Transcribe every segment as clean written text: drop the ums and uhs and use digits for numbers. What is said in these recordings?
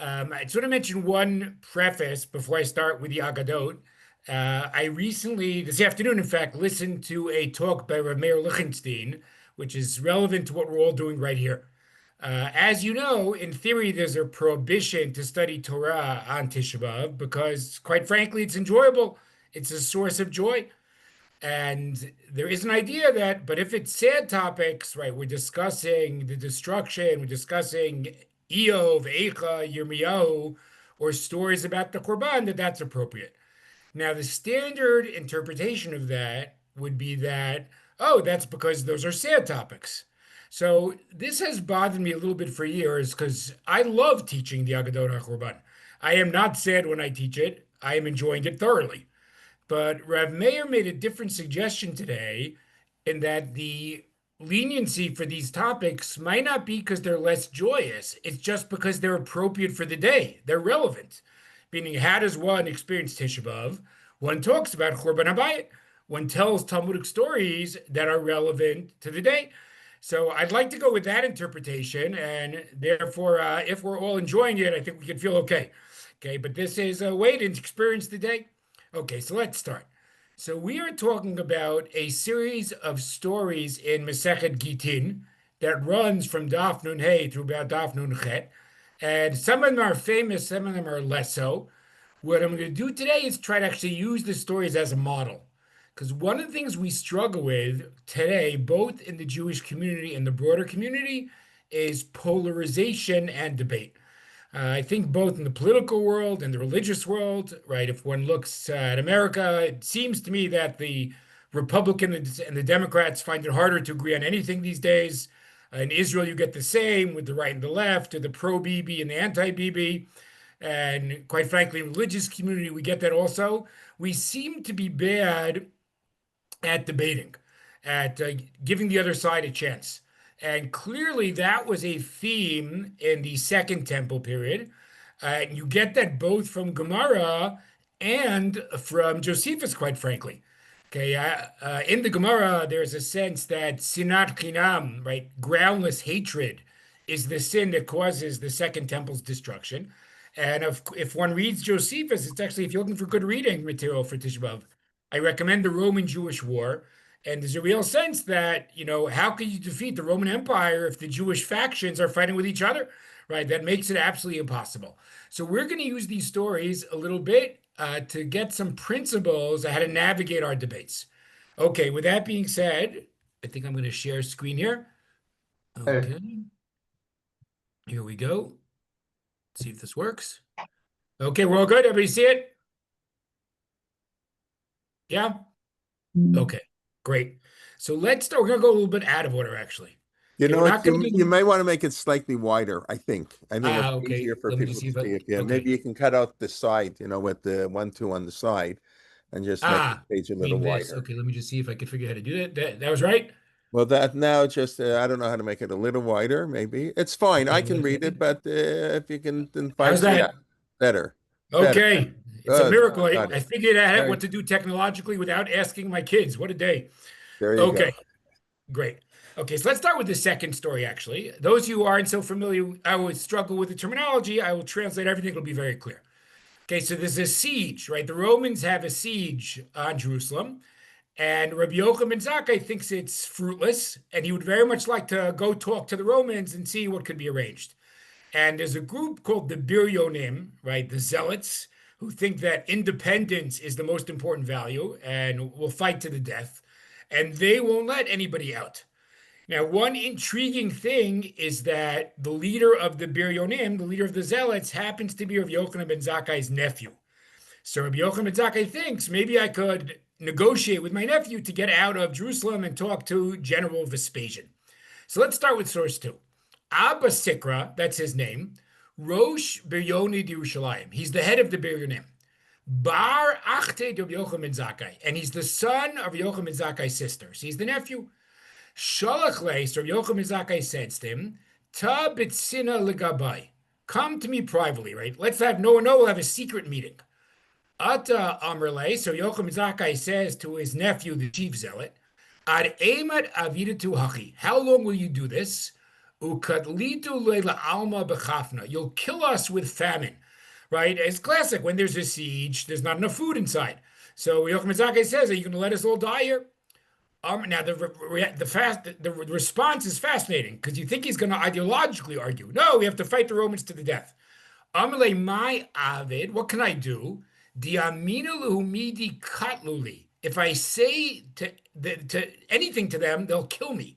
I just want to mention one preface before I start with the Agadot. I recently, this afternoon, in fact, listened to a talk by Rav Meir Lichtenstein, which is relevant to what we're all doing right here. As you know, in theory, there's a prohibition to study Torah on Tisha B'Av because, quite frankly, it's enjoyable. It's a source of joy. And there is an idea that, but if it's sad topics, right, we're discussing the destruction, we're discussing Eov, Eicha, Yirmiyahu, or stories about the Churban, that's appropriate. Now, the standard interpretation of that would be that, oh, that's because those are sad topics. So this has bothered me a little bit for years because I love teaching the Agadot HaChurban. I am not sad when I teach it. I am enjoying it thoroughly. But Rav Meir made a different suggestion today in that the leniency for these topics might not be because they're less joyous. It's just because they're appropriate for the day. They're relevant. Meaning, how does one experience Tisha B'Av? One talks about Churban HaBayit. One tells Talmudic stories that are relevant to the day. So I'd like to go with that interpretation, and therefore, if we're all enjoying it, I think we can feel okay. Okay, but this is a way to experience the day. Okay, so let's start. So we are talking about a series of stories in Masechet Gitin that runs from Daf Nun Hey through about Daf Nun Chet. And some of them are famous, some of them are less so. What I'm going to do today is try to actually use the stories as a model. Because one of the things we struggle with today, both in the Jewish community and the broader community, is polarization and debate. I think both in the political world and the religious world, right? If one looks at America, it seems to me that the Republican and the Democrats find it harder to agree on anything these days. In Israel, you get the same with the right and the left, or the pro-Bibi and the anti-Bibi. And quite frankly, in the religious community, we get that also. We seem to be bad at debating, at giving the other side a chance. And clearly, that was a theme in the Second Temple period. You get that both from Gemara and from Josephus, quite frankly. Okay, in the Gemara, there's a sense that sinat chinam, right, groundless hatred, is the sin that causes the Second Temple's destruction. And if one reads Josephus, it's actually, if you're looking for good reading material for Tisha B'Av, I recommend the Roman-Jewish War. And there's a real sense that, how can you defeat the Roman Empire if the Jewish factions are fighting with each other, right? That makes it absolutely impossible. So we're going to use these stories a little bit to get some principles on how to navigate our debates. Okay, with that being said, I think I'm going to share screen here. Okay. Here we go. Let's see if this works. Okay, we're all good. Everybody see it? Yeah? Okay, great. So let's start. We're going to go a little bit out of order, actually. You Okay, know we're what? not going to You may want to make it slightly wider, I think. I think it's okay. easier for Let me people just to see if see it. Yeah, okay. maybe you can cut out the side, with the 1, 2 on the side and just make the page a little this. wider. Okay, let me just see if I can figure out how to do that. That was right? Well, that now just, I don't know how to make it a little wider, maybe. It's fine. I Okay, can read it, but if you can then find, how's that? yeah, better. Okay, it's a Good. miracle. Got I it. figured out Very- what to do technologically without asking my kids. What a day. There you Okay, go. great. Okay, so let's start with the second story, actually. Those of you who aren't so familiar, I would struggle with the terminology. I will translate everything. It'll be very clear. Okay, so there's a siege, right? The Romans have a siege on Jerusalem. And Rabbi Yochanan ben Zakkai thinks it's fruitless, and he would very much like to go talk to the Romans and see what could be arranged. And there's a group called the Biryonim, right, the Zealots, who think that independence is the most important value and will fight to the death, and they won't let anybody out. Now, one intriguing thing is that the leader of the Biryonim, the leader of the Zealots, happens to be Rabbi Yochanan ben Zakkai's nephew. So Rabbi Yochanan ben Zakkai thinks maybe I could negotiate with my nephew to get out of Jerusalem and talk to General Vespasian. So let's start with source 2. Abba Sikra, that's his name, Rosh Biryoni Yerushalayim. He's the head of the Biryonim. Bar Achte de Rabbi Yochanan ben Zakkai, and he's the son of Rabbi Yochanan ben Zakkai's sister. So he's the nephew. Shalach leis, Rabbi Yochanan ben Zakkai says to him, Ta bitsina legabai. Come to me privately, right? Let's have no one know. We'll have a secret meeting. Ata Amrle, so Yochanan Zakkai says to his nephew, the chief zealot, Ad Emat Avida tu Hachi. How long will you do this? Ukatlitu leila alma bechafna. You'll kill us with famine, right? It's classic. When there's a siege, there's not enough food inside. So Yochanan Zakkai says, "Are you going to let us all die here?" Now the response is fascinating because you think he's going to ideologically argue. No, we have to fight the Romans to the death. Amalei my avid, what can I do? Diamina luhumidi katluli. If I say to anything to them, they'll kill me.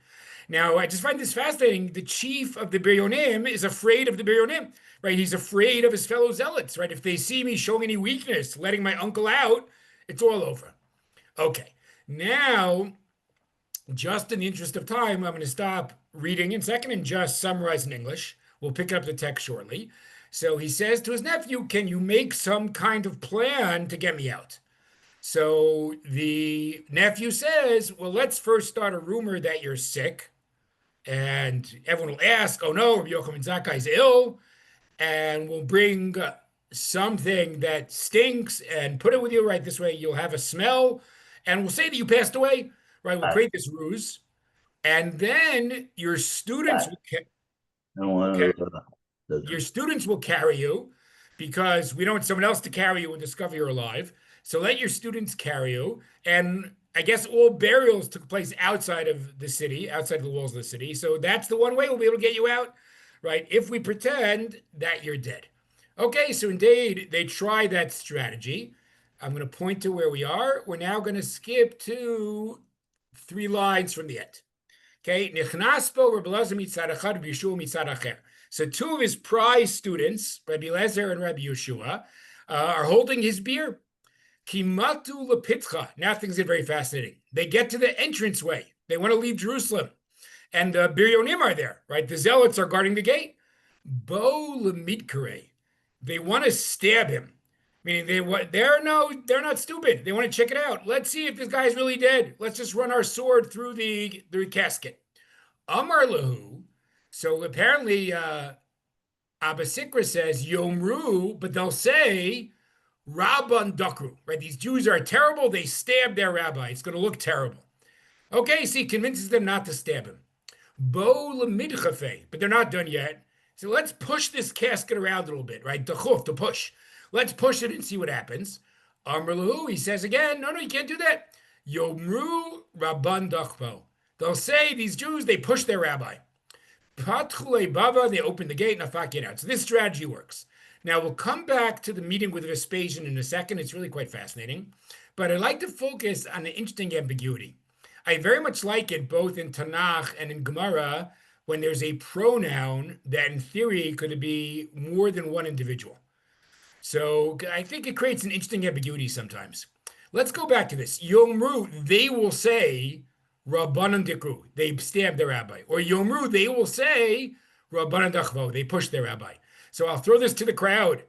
Now, I just find this fascinating. The chief of the Biryonim is afraid of the Biryonim, right? He's afraid of his fellow zealots, right? If they see me showing any weakness, letting my uncle out, it's all over. Okay, now, just in the interest of time, I'm going to stop reading in a second and just summarize in English. We'll pick up the text shortly. So he says to his nephew, "Can you make some kind of plan to get me out?" So the nephew says, "Well, let's first start a rumor that you're sick." And everyone will ask, "Oh no, Rabbi Yochanan Zakkai is ill," and we'll bring something that stinks and put it with you right this way. You'll have a smell, and we'll say that you passed away. Right? We'll create this ruse, and then your students will your students will carry you because we don't want someone else to carry you and discover you're alive. So let your students carry you. And I guess all burials took place outside of the city, outside of the walls of the city. So that's the one way we'll be able to get you out, right? If we pretend that you're dead. Okay, so indeed, they try that strategy. I'm going to point to where we are. We're now going to skip to 3 lines from the end. Okay, Nichnaspo Rabbi Elazar mitzad echad, Rabbi Yeshua mitzad acher. So 2 of his prize students, Rabbi Elazar and Rabbi Yeshua, are holding his beer. Kimatu lepitcha. Now things get very fascinating. They get to the entranceway. They want to leave Jerusalem. And the Biryonim are there, right? The zealots are guarding the gate. Bo lemidkare. They want to stab him. Meaning they're not stupid. They want to check it out. Let's see if this guy's really dead. Let's just run our sword through the casket. Amar lahu. So apparently Abba Sikra says Yomru, but they'll say Rabban Dakru, right? These Jews are terrible. They stabbed their rabbi. It's going to look terrible. Okay, see, convinces them not to stab him. Bo lemidchafe, but they're not done yet. So let's push this casket around a little bit, right? To push. Let's push it and see what happens. Amar lahu, he says again, no, you can't do that. Yomru Rabban Dakbo. They'll say these Jews, they push their rabbi. Patchule Bava, they open the gate, Nafak get out. So this strategy works. Now we'll come back to the meeting with Vespasian in a second. It's really quite fascinating. But I'd like to focus on the interesting ambiguity. I very much like it both in Tanakh and in Gemara when there's a pronoun that in theory could be more than one individual. So I think it creates an interesting ambiguity sometimes. Let's go back to this. Yomru, they will say, Rabbanan Dikru, they stab their rabbi. Or Yomru, they will say, Rabbanan Dachvo, they push their rabbi. So I'll throw this to the crowd.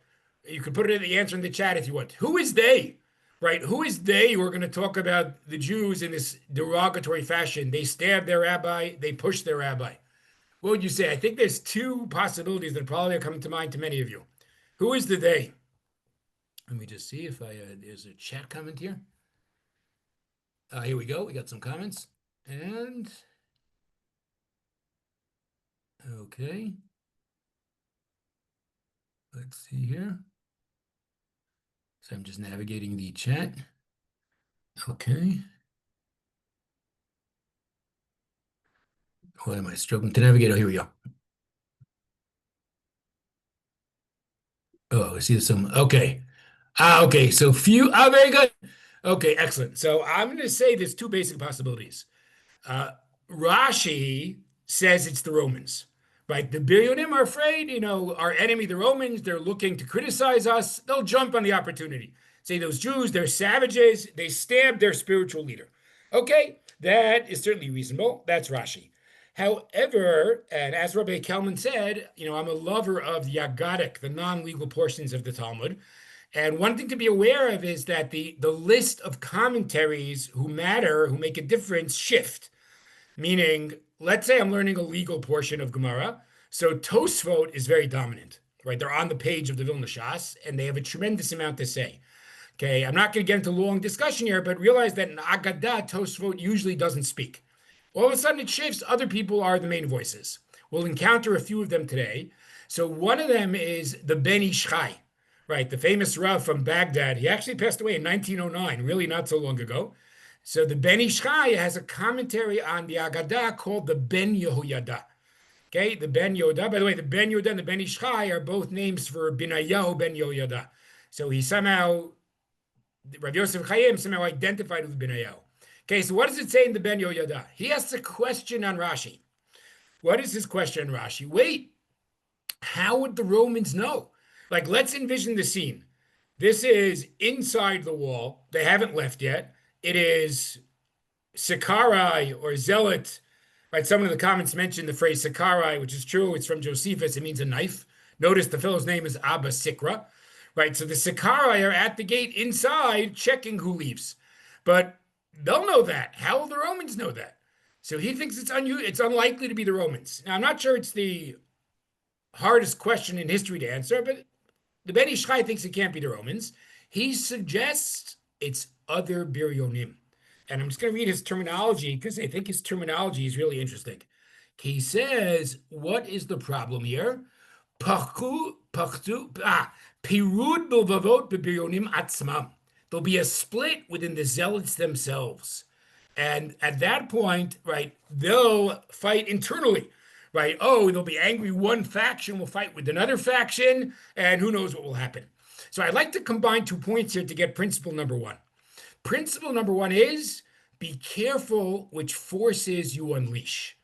You can put it in the answer in the chat if you want. Who is they? Right? Who is they who are going to talk about the Jews in this derogatory fashion? They stab their rabbi, they push their rabbi. What would you say? I think there's 2 possibilities that probably are coming to mind to many of you. Who is the they? Let me just see if there's a chat comment here. Here we go. We got some comments. And, okay. Let's see here. So I'm just navigating the chat. Okay. What am I struggling to navigate? Oh, here we go. Oh, I see some. Okay. Okay. So very good. Okay, excellent. So I'm going to say there's 2 basic possibilities. Rashi says it's the Romans, right? The Biryonim are afraid, our enemy, the Romans, they're looking to criticize us. They'll jump on the opportunity. Say those Jews, they're savages. They stabbed their spiritual leader. Okay, that is certainly reasonable. That's Rashi. However, and as Rabbi Kelman said, I'm a lover of the Agadic, the non-legal portions of the Talmud. And one thing to be aware of is that the list of commentaries who matter, who make a difference, shift. Meaning, let's say I'm learning a legal portion of Gemara. So Tosfot is very dominant, right? They're on the page of the Vilna Shas, and they have a tremendous amount to say. Okay, I'm not going to get into long discussion here, but realize that in Agadah, Tosfot usually doesn't speak. All of a sudden it shifts. Other people are the main voices. We'll encounter a few of them today. So one of them is the Ben Ish Chai, right? The famous Rav from Baghdad. He actually passed away in 1909, really not so long ago. So the Ben Ish Chai has a commentary on the Agadah called the Ben Yehoyada. Okay, the Ben Yoda. By the way, the Ben Yoda and the Ben Ish Chai are both names for Binayahu Ben Yehoyada. So he somehow, Rav Yosef Chaim somehow identified with Binayahu. Okay, so what does it say in the Ben Yehoyada? He asks a question on Rashi. What is his question on Rashi? Wait, how would the Romans know? Like, let's envision the scene. This is inside the wall. They haven't left yet. It is Sicarii or Zealot, right? Someone in the comments mentioned the phrase Sicarii, which is true. It's from Josephus. It means a knife. Notice the fellow's name is Abba Sikra, right? So the Sicarii are at the gate inside checking who leaves. But they'll know that. How will the Romans know that? So he thinks it's unlikely to be the Romans. Now, I'm not sure it's the hardest question in history to answer, but the Ben Ish Chai thinks it can't be the Romans. He suggests it's other Biryonim. And I'm just going to read his terminology because I think his terminology is really interesting. He says, what is the problem here? Pirud bilvavot b'biryonim atzmam. There'll be a split within the zealots themselves. And at that point, right, they'll fight internally, right? Oh, they'll be angry. One faction will fight with another faction, and who knows what will happen. So I'd like to combine 2 points here to get principle number one. Principle number one is be careful which forces you unleash.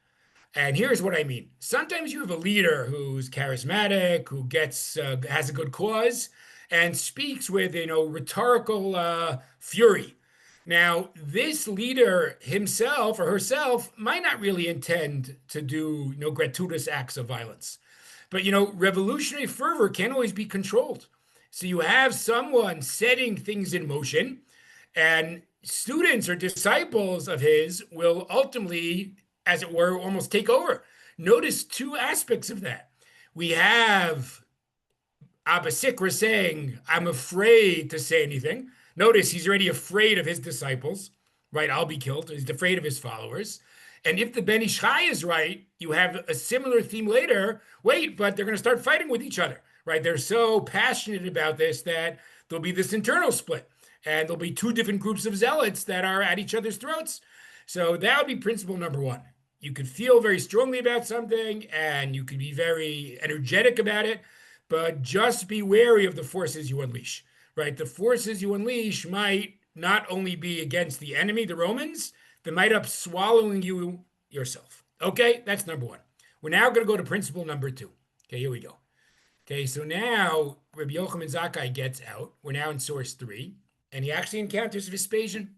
And here's what I mean. Sometimes you have a leader who's charismatic, who has a good cause, and speaks with, rhetorical fury. Now, this leader himself or herself might not really intend to do, gratuitous acts of violence. But, revolutionary fervor can't always be controlled. So you have someone setting things in motion, and students or disciples of his will ultimately, as it were, almost take over. Notice 2 aspects of that. We have Abba Sikra saying, I'm afraid to say anything. Notice he's already afraid of his disciples, right? I'll be killed. He's afraid of his followers. And if the Ben Ish Chai is right, you have a similar theme later. Wait, but they're going to start fighting with each other, right? They're so passionate about this that there'll be this internal split. And there'll be 2 different groups of zealots that are at each other's throats. So that would be principle number one. You could feel very strongly about something and you could be very energetic about it, but just be wary of the forces you unleash, right? The forces you unleash might not only be against the enemy, the Romans, they might up swallowing you yourself. Okay, that's number one. We're now going to go to principle number 2. Okay, here we go. Okay, so now Rabbi Yochanan Zakkai gets out. We're now in source 3. And he actually encounters Vespasian.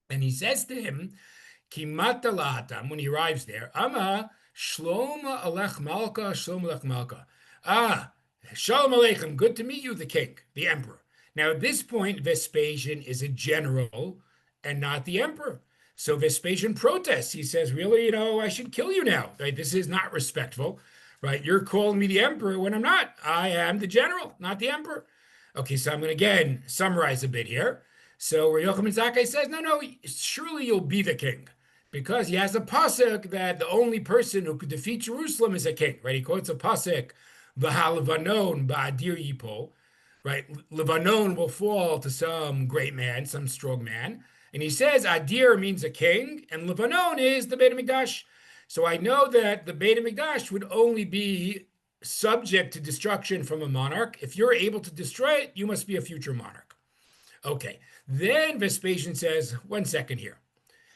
And he says to him, Kimat alatam, when he arrives there, Ama Shlom alech malka, Shlom alech malka. Shalom aleichem, good to meet you, the king, the emperor. Now, at this point, Vespasian is a general and not the emperor. So Vespasian protests. He says, really, I should kill you now. Right? This is not respectful. Right? You're calling me the emperor when I'm not. I am the general, not the emperor. Okay, so I'm going to again summarize a bit here. So Rabbi Yochanan Zakkai says, no, surely you'll be the king. Because he has a pasuk that the only person who could defeat Jerusalem is a king, right? He quotes a pasuk, V'ha-Levanon ba'adir yipol, right? Lebanon will fall to some great man, some strong man. And he says Adir means a king, and Lebanon is the Beit HaMikdash. So I know that the Beit HaMikdash would only be subject to destruction from a monarch. If you're able to destroy it, you must be a future monarch. Okay, then Vespasian says, 1 second here.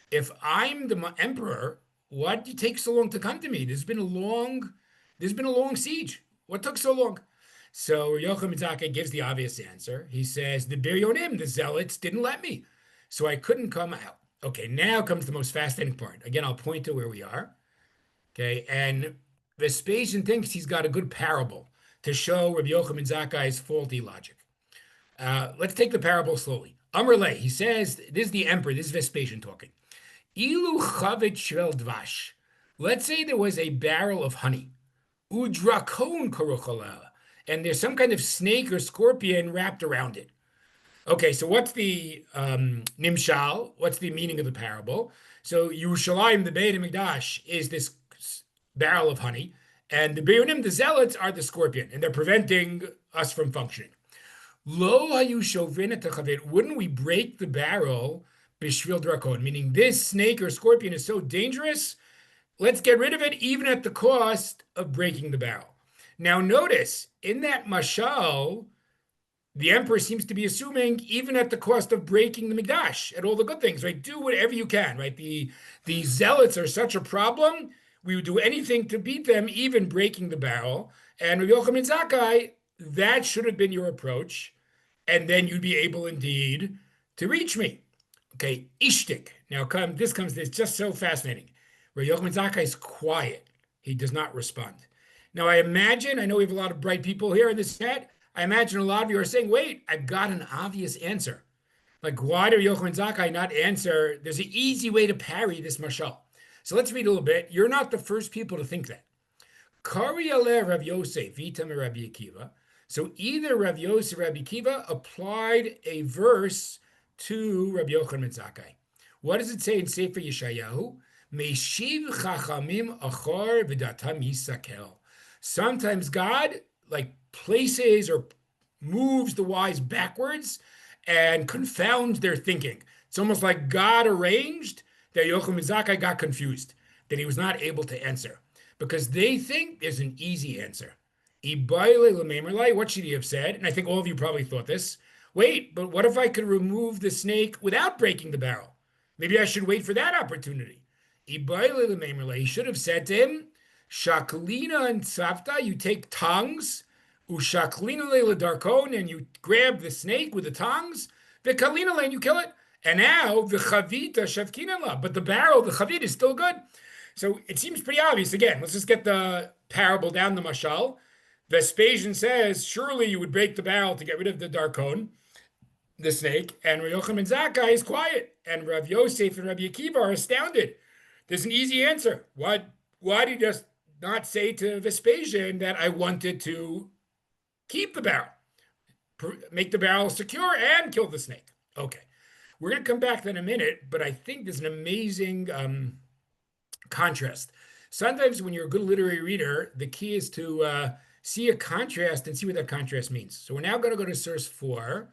If I'm the emperor, why did you take so long to come to me? There's been a long siege. What took so long? So Yochanan Zakkai gives the obvious answer. He says, the Biryonim, the zealots, didn't let me. So I couldn't come out. Okay, now comes the most fascinating part. Again, I'll point to where we are. Okay, and Vespasian thinks he's got a good parable to show Rabbi Yochanan Zakkai's faulty logic. Let's take the parable slowly. Amrle, he says, this is the emperor, this is Vespasian talking. Ilu chavet shel dvash. Let's say there was a barrel of honey. Udrakon karuchala. And there's some kind of snake or scorpion wrapped around it. Okay, so what's the nimshal? What's the meaning of the parable? So Yerushalayim, the Beit HaMikdash, is this barrel of honey, and the Bionim, the zealots, are the scorpion, and they're preventing us from functioning. Lo hayu shovrin et hachavit. Wouldn't we break the barrel b'shvil drakon? Meaning this snake or scorpion is so dangerous, let's get rid of it, even at the cost of breaking the barrel. Now, notice in that mashal, the emperor seems to be assuming even at the cost of breaking the Mikdash, at all the good things, right? Do whatever you can, right? The zealots are such a problem. We would do anything to beat them, even breaking the barrel. And Rabbi Yochanan Zakkai, that should have been your approach. And then you'd be able indeed to reach me. Okay, ishtik. Now it's just so fascinating. Rabbi Yochanan Zakkai is quiet. He does not respond. Now I know we have a lot of bright people here in this chat. I imagine a lot of you are saying, wait, I've got an obvious answer. Like, why did Yochanan Zakkai not answer? There's an easy way to parry this mashal. So let's read a little bit. You're not the first people to think that. Kari aleh Rav Yosef, Vitam Rabbi Akiva. So either Rav Yosef or Rabbi Akiva applied a verse to Rabbi Yochanan Zakkai. What does it say in Sefer Yeshayahu? Meshiv chachamim achor v'datam yisakel. Sometimes God places or moves the wise backwards and confounds their thinking. It's almost like God arranged that Yochanan Zakkai got confused, that he was not able to answer, because they think there's an easy answer. What should he have said? And I think all of you probably thought this. Wait, but what if I could remove the snake without breaking the barrel? Maybe I should wait for that opportunity. He should have said to him, Shaklina and Tzavta, you take tongs, Ushaklina le darkon, and you grab the snake with the tongs, Vikalina and you kill it. And now the chavita shavkina la, but the barrel, the chavit is still good. So it seems pretty obvious. Again, let's just get the parable down the mashal. Vespasian says, surely you would break the barrel to get rid of the darkon, the snake, and Rav Yochanan Zakkai is quiet, and Rav Yosef and Rabbi Akiva are astounded. There's an easy answer. Why did he just not say to Vespasian that I wanted to keep the barrel, make the barrel secure, and kill the snake? Okay, we're going to come back to that in a minute, but I think there's an amazing contrast. Sometimes when you're a good literary reader, the key is to see a contrast and see what that contrast means. So we're now going to go to source 4.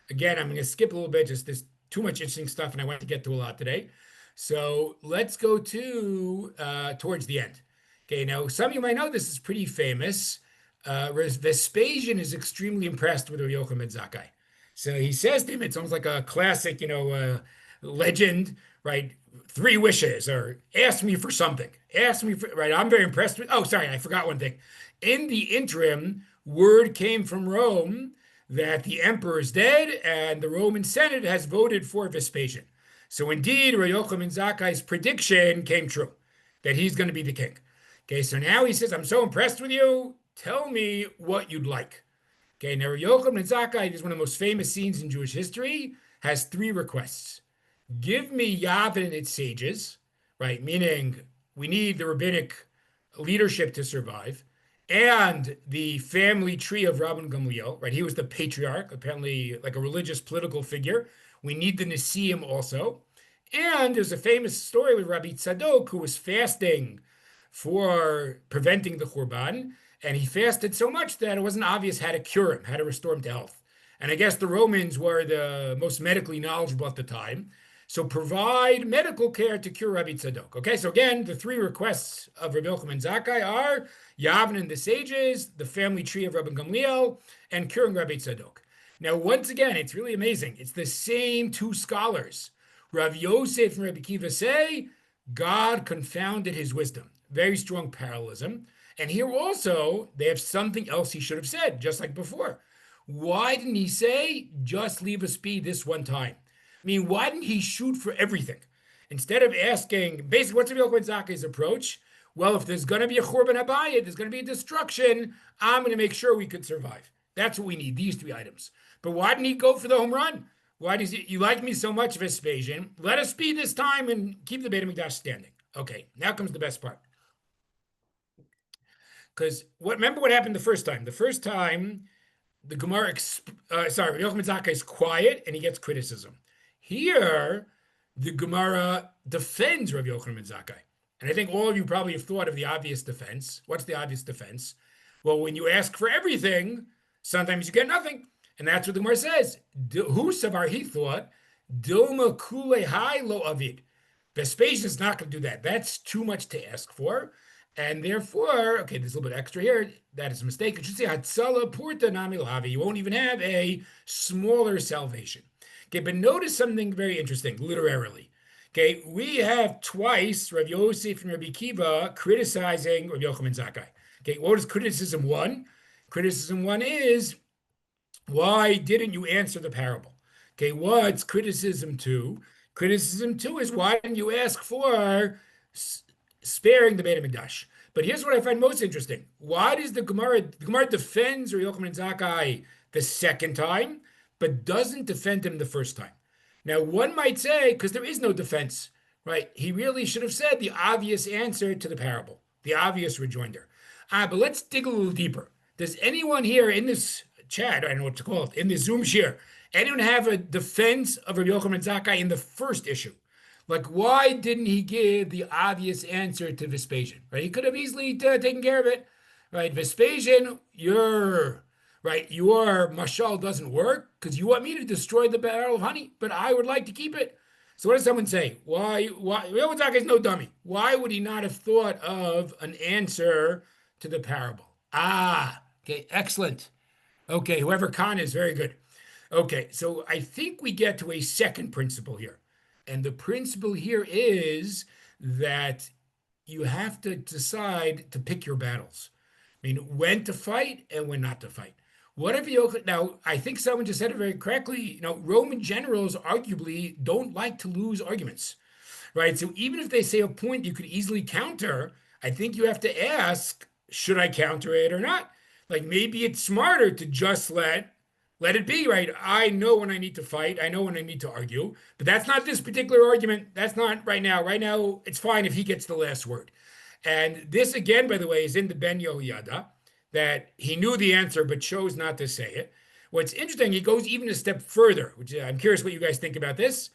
Again, I'm going to skip a little bit, just there's too much interesting stuff, and I want to get to a lot today. So let's go to towards the end. Okay, now some of you might know this is pretty famous. Vespasian is extremely impressed with Rabbi Yochanan Zakkai. So he says to him, it's almost like a classic, legend, right? 3 wishes, or ask me for something. Ask me for, right? I'm very impressed with, oh, sorry, I forgot one thing. In the interim, word came from Rome that the emperor is dead and the Roman Senate has voted for Vespasian. So indeed, Rabbi Yochanan Zakkai's prediction came true, that he's going to be the king. Okay, so now he says, I'm so impressed with you. Tell me what you'd like. Okay, now Rabbi Yochanan Zakkai is one of the most famous scenes in Jewish history, has 3 requests. Give me Yavin and its sages, right? Meaning we need the rabbinic leadership to survive, and the family tree of Rabban Gamliel, right? He was the patriarch, apparently like a religious political figure. We need the Nisim also. And there's a famous story with Rabbi Tzadok, who was fasting for preventing the Churban, and he fasted so much that it wasn't obvious how to cure him, how to restore him to health. And I guess the Romans were the most medically knowledgeable at the time. So provide medical care to cure Rabbi Tzadok. Okay, so again, the 3 requests of Rabbi Yochanan Zakkai are Yavin and the sages, the family tree of Rabbi Gamliel, and curing Rabbi Tzadok. Now, once again, it's really amazing. It's the same 2 scholars. Rav Yosef and Rabbi Akiva say, God confounded his wisdom. Very strong parallelism. And here also, they have something else he should have said, just like before. Why didn't he say, just leave us be this one time? I mean, why didn't he shoot for everything? Instead of asking, basically, what's Rabbi Yochanan Zakkai's approach? Well, if there's going to be a Churban Habayit, there's going to be a destruction, I'm going to make sure we could survive. That's what we need, these 3 items. But why didn't he go for the home run? Why does you like me so much, Vespasian? Let us be this time and keep the Beit HaMikdash standing. Okay, now comes the best part. Because remember what happened the first time? The first time, the Gemara, Rabbi Yochanan Zakkai is quiet and he gets criticism. Here, the Gemara defends Rabbi Yochanan Zakkai. And I think all of you probably have thought of the obvious defense. What's the obvious defense? Well, when you ask for everything, sometimes you get nothing. And that's what the Gemara says. Who savar, he thought, Dilma kule hai lo avid. Vespasian is not going to do that. That's too much to ask for. And therefore, okay, there's a little bit extra here. That is a mistake. It should say Hatzala Purta Nami Lavi. You won't even have a smaller salvation. Okay, but notice something very interesting, literarily. Okay, we have twice Rav Yosef and Rabbi Kiva criticizing Rabbi Yochanan Zakkai. Okay, what is criticism one? Criticism one is, why didn't you answer the parable? Okay, what's criticism two? Criticism two is, why didn't you ask for sparing the Beit HaMikdash? But here's what I find most interesting. Why does the Gemara defends Rabbi Yochanan Zakkai the second time, but doesn't defend him the first time? Now, one might say, because there is no defense, right? He really should have said the obvious answer to the parable, the obvious rejoinder. But let's dig a little deeper. Does anyone here in this chat, I don't know what to call it, in the Zoom share, anyone have a defense of Rabbi Yochanan Zakkai in the first issue? Like, why didn't he give the obvious answer to Vespasian? Right? He could have easily taken care of it. Right? Vespasian, your mashal doesn't work because you want me to destroy the barrel of honey, but I would like to keep it. So what does someone say? Why? Yochanan Zakkai is no dummy. Why would he not have thought of an answer to the parable? Okay, excellent. Okay, whoever Khan is, very good. Okay, so I think we get to a second principle here. And the principle here is that you have to decide to pick your battles. I mean, when to fight and when not to fight. Now, I think someone just said it very correctly. Roman generals arguably don't like to lose arguments, right? So even if they say a point you could easily counter, I think you have to ask, should I counter it or not? Like, maybe it's smarter to just let it be, right? I know when I need to fight. I know when I need to argue. But that's not this particular argument. That's not right now. Right now, it's fine if he gets the last word. And this, again, by the way, is in the Ben Yehoyada, that he knew the answer but chose not to say it. What's interesting, he goes even a step further, which I'm curious what you guys think about this.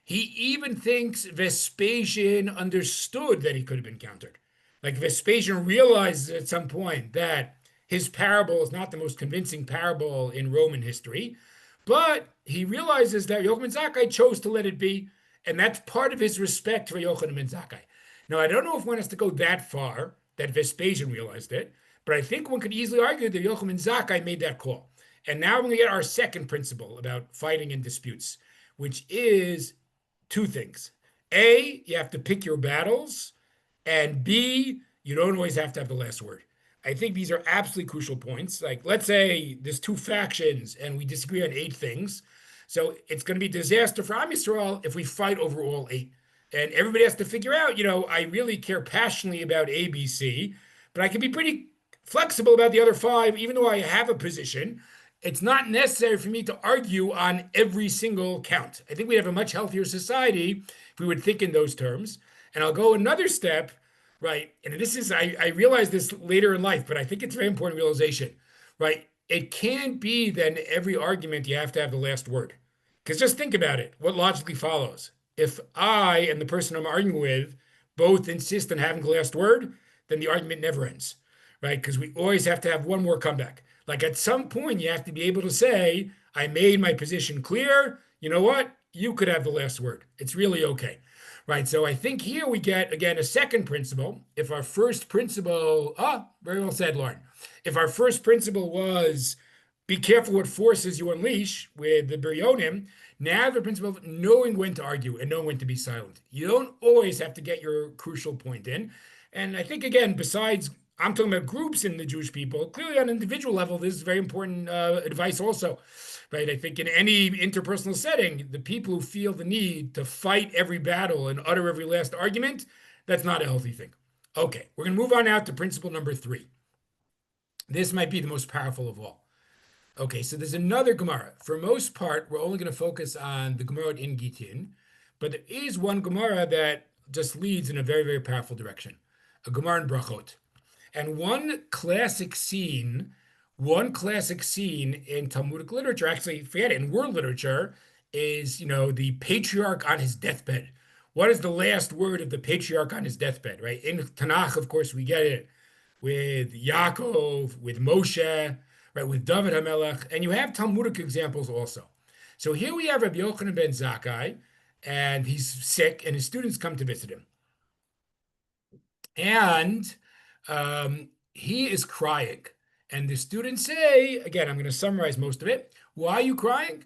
He even thinks Vespasian understood that he could have been countered. Like, Vespasian realizes at some point that his parable is not the most convincing parable in Roman history, but he realizes that Yochanan Zakkai chose to let it be, and that's part of his respect for Yochanan Zakkai. Now, I don't know if one has to go that far, that Vespasian realized it, but I think one could easily argue that Yochanan Zakkai made that call. And now we're going to get our second principle about fighting in disputes, which is two things. A, you have to pick your battles, and B, you don't always have to have the last word. I think these are absolutely crucial points. Like, let's say there's two factions and we disagree on 8 things. So it's going to be disaster for Am Yisrael if we fight over all 8. And everybody has to figure out, I really care passionately about A, B, C, but I can be pretty flexible about the other 5, even though I have a position. It's not necessary for me to argue on every single count. I think we'd have a much healthier society if we would think in those terms. And I'll go another step. Right. And this is, I realized this later in life, but I think it's a very important realization, right? It can't be that in every argument you have to have the last word. Because just think about it. What logically follows? If I and the person I'm arguing with both insist on having the last word, then the argument never ends, right? Because we always have to have one more comeback. Like, at some point, you have to be able to say, I made my position clear. You know what? You could have the last word. It's really okay. Right, so I think here we get, again, a second principle. If our first principle, very well said, Lauren. If our first principle was, be careful what forces you unleash with the Biryonim, now the principle of knowing when to argue and knowing when to be silent. You don't always have to get your crucial point in. And I think, again, besides, I'm talking about groups in the Jewish people, clearly on an individual level, this is very important advice also. Right. I think in any interpersonal setting, the people who feel the need to fight every battle and utter every last argument, that's not a healthy thing. Okay, we're going to move on now to principle number 3. This might be the most powerful of all. Okay, so there's another Gemara. For most part, we're only going to focus on the Gemara in Gittin, but there is one Gemara that just leads in a very, very powerful direction, a Gemara in Brachot. And one classic scene in Talmudic literature, actually, forget it, in world literature, is, the patriarch on his deathbed. what is the last word of the patriarch on his deathbed, right? In Tanakh, of course, we get it with Yaakov, with Moshe, right, with David HaMelech, and you have Talmudic examples also. So here we have Rabbi Yochanan ben Zakkai, and he's sick, and his students come to visit him. And he is crying. And the students say, again, I'm going to summarize most of it. Why are you crying?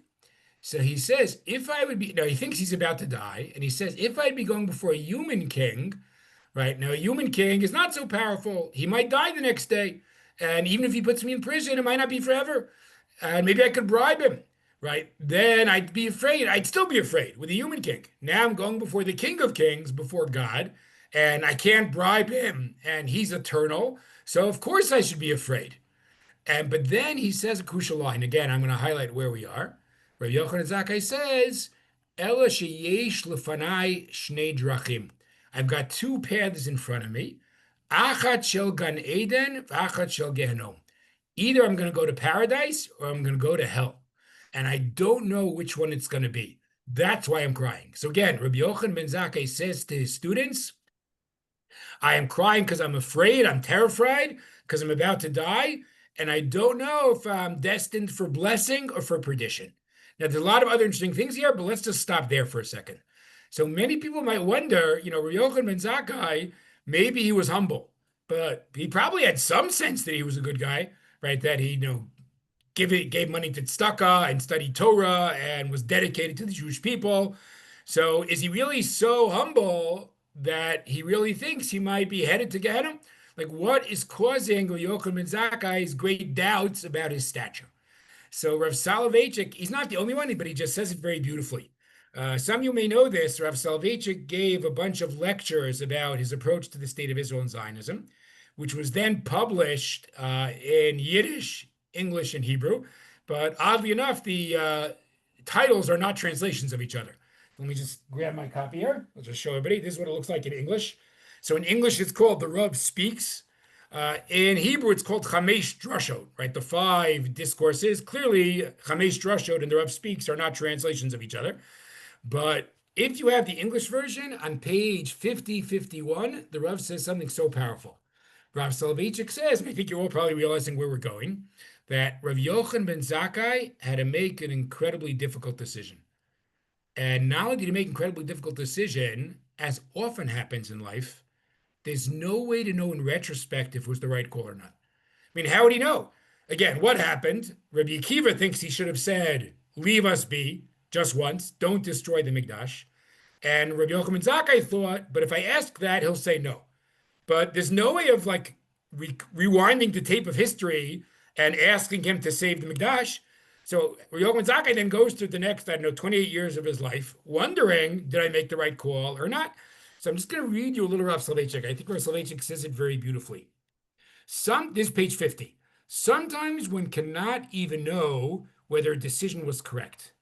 So he says, if I would be, now he thinks he's about to die, and he says, if I'd be going before a human king, right? Now, a human king is not so powerful. He might die the next day. And even if he puts me in prison, it might not be forever. And maybe I could bribe him, right? Then I'd be afraid. I'd still be afraid with a human king. Now I'm going before the King of Kings, before God, and I can't bribe him, and he's eternal. So of course I should be afraid. But then he says a crucial line. Again, I'm going to highlight where we are. Rabbi Yochanan Zakkai says, Ela sheyesh lefanai shnei drachim. I've got two paths in front of me. Achat shel Gan Eden, v'achat shel Gehenom. Either I'm going to go to paradise or I'm going to go to hell. And I don't know which one it's going to be. That's why I'm crying. So again, Rabbi Yochanan ben Zakkai says to his students, I am crying because I'm afraid, I'm terrified, because I'm about to die, and I don't know if I'm destined for blessing or for perdition. Now, there's a lot of other interesting things here, but let's just stop there for a second. So many people might wonder, Rabbi Yochanan ben Zakkai, maybe he was humble, but he probably had some sense that he was a good guy, right? That he, gave money to tzedakah and studied Torah and was dedicated to the Jewish people. So is he really so humble that he really thinks he might be headed to Gehenna? Like, what is causing Yochanan ben Zakkai's great doubts about his stature? So Rav Soloveitchik, he's not the only one, but he just says it very beautifully. Some of you may know this. Rav Soloveitchik gave a bunch of lectures about his approach to the state of Israel and Zionism, which was then published in Yiddish, English, and Hebrew. But oddly enough, the titles are not translations of each other. Let me just grab my copy here. I'll just show everybody. This is what it looks like in English. So in English, it's called The Rav Speaks. In Hebrew, it's called Chamesh Drashot, right? The 5 discourses. Clearly, Chamesh Drashot and The Rav Speaks are not translations of each other. But if you have the English version, on page 5051, the Rav says something so powerful. Rav Soloveitchik says, and I think you're all probably realizing where we're going, that Rav Yochanan ben Zakkai had to make an incredibly difficult decision. And not only did he make an incredibly difficult decision, as often happens in life, there's no way to know in retrospect if it was the right call or not. I mean, how would he know? Again, what happened? Rabbi Akiva thinks he should have said, leave us be, just once, don't destroy the Mikdash. And Rabbi Yochanan ben Zakkai thought, but if I ask that, he'll say no. But there's no way of rewinding the tape of history and asking him to save the Mikdash. So Rabbi Yochanan ben Zakkai then goes through the next, 28 years of his life, wondering, did I make the right call or not? So I'm just going to read you a little Rav Soloveitchik. I think Rav Soloveitchik says it very beautifully. This is page 50. Sometimes one cannot even know whether a decision was correct.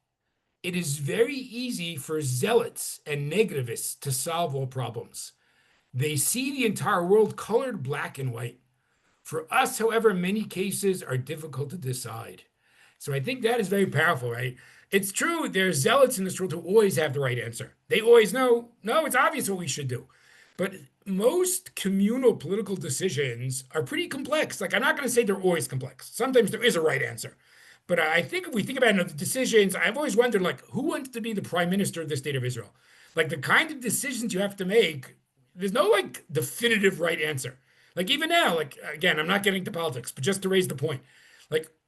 It is very easy for zealots and negativists to solve all problems. They see the entire world colored black and white. For us, however, many cases are difficult to decide. So I think that is very powerful, right? It's true, there's zealots in this world who always have the right answer. They always know, no, it's obvious what we should do. But most communal political decisions are pretty complex. Like, I'm not going to say they're always complex. Sometimes there is a right answer. But I think if we think about the decisions, I've always wondered, who wants to be the prime minister of the state of Israel? The kind of decisions you have to make, there's no, definitive right answer. Even now, again, I'm not getting to politics, but just to raise the point,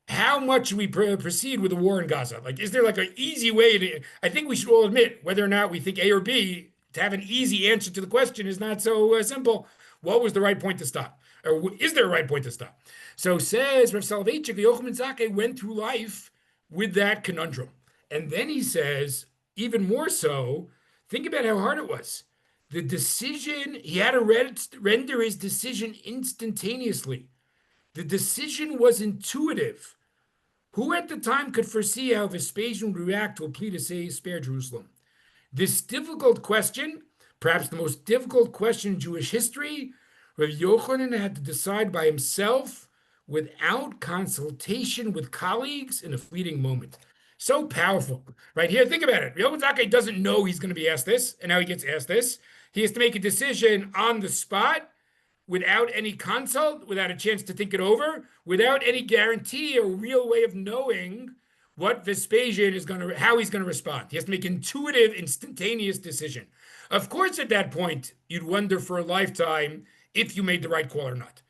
how much should we proceed with the war in Gaza? Is there an easy way to, I think we should all admit, whether or not we think A or B, to have an easy answer to the question is not so simple. What was the right point to stop? Or is there a right point to stop? So says Rav Soloveitchik, Yochanan ben Zakkai went through life with that conundrum. And then he says, even more so, think about how hard it was. The decision, he had to render his decision instantaneously. The decision was intuitive. Who at the time could foresee how Vespasian would react to a plea to spare Jerusalem? This difficult question, perhaps the most difficult question in Jewish history, Rav Yochanan had to decide by himself without consultation with colleagues in a fleeting moment. So powerful. Right here, think about it. Rabbi Zakai doesn't know he's going to be asked this, and now he gets asked this. He has to make a decision on the spot without any consult, without a chance to think it over, without any guarantee or real way of knowing what Vespasian is going to, how he's going to respond. He has to make intuitive, instantaneous decision. Of course, at that point, you'd wonder for a lifetime if you made the right call or not.